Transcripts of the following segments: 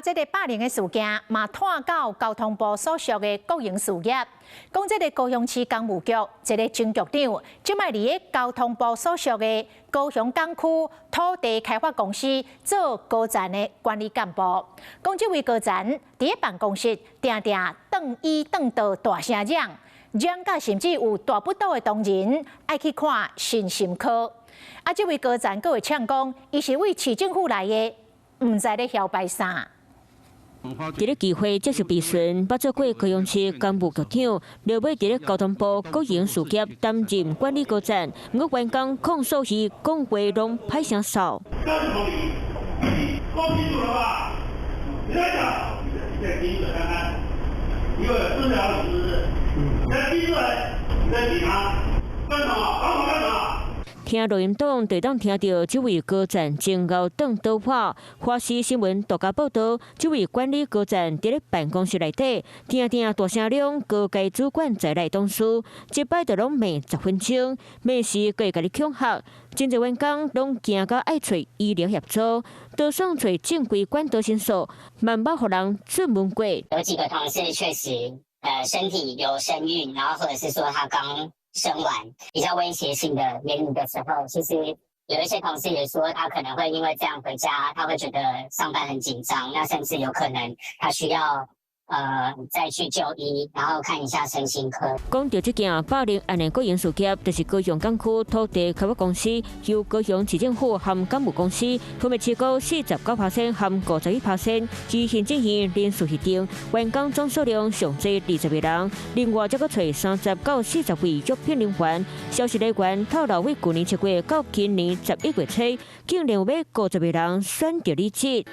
这个霸凌的事件嘛，探到交通部所属的国营事业。讲这个高雄市工务局一个前局长，即卖伫个交通部所属的高雄港区土地开发公司做高层的管理干部。讲这位高层伫个办公室定定瞪伊瞪到大声嚷，嚷到甚至有大不倒的同仁爱去看身心科。这位高层佫会呛讲，伊是为市政府来的，唔知咧晓摆啥。伫咧机会接受咨询，捌做过高雄市工务局长，落尾伫咧交通部国营事业担任管理高层，不过员工控诉伊讲话拢歹声少。听录音档，就当听到这位高层前后顿倒跑。华视新闻独家报道，这位管理高层伫咧办公室内底，听大声量，高阶主管在内董事，一摆就拢骂10分钟，骂时佫会甲你恐吓。真侪员工拢惊到爱找医疗协助，都想找正规管道申诉，万不互人出门过。有几个同事确实，身体有身孕，然后或者是说他刚生完比较威胁性的言语的时候，其实有一些同事也说，他可能会因为这样回家，他会觉得上班很紧张，那甚至有可能他需要再去就医，然后看一下身心科。讲到这件霸凌案的国营事业，就是高雄港区土地开发公司，由高雄市政府和港务公司分别持股49%和51%，其行政院人事协定，员工总数量上最20位人，另外再搁找30到40位约聘人员。消息来源透露，为去年7月到今年11月初，竟然有50位人选择离职。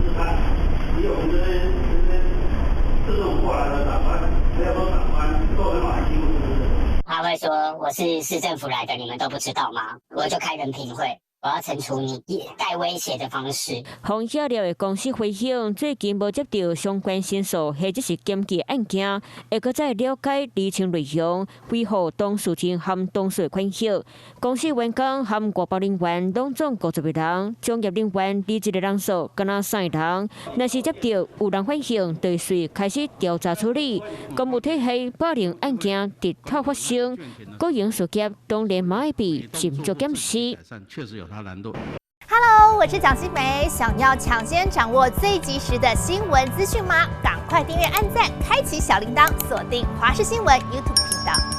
他会说我是市政府来的，你们都不知道吗？我就开人评会，我要惩处你，带威胁的方式。红叶料的公司回应，最近无接到相关申诉，或者是检举案件，会搁再了解厘清内容，恢复当事人和当事的款项。公司员工和外包人员拢总50位人，从业人员离职的人数敢若3个人。若是接到有人反映，就随开始调查处理。公务体系霸凌案件直透发生，国营事业当然嘛要被慎重检视。Hello， 我是蒋欣梅。想要抢先掌握最及时的新闻资讯吗？赶快订阅、按赞、开启小铃铛，锁定华视新闻 YouTube 频道。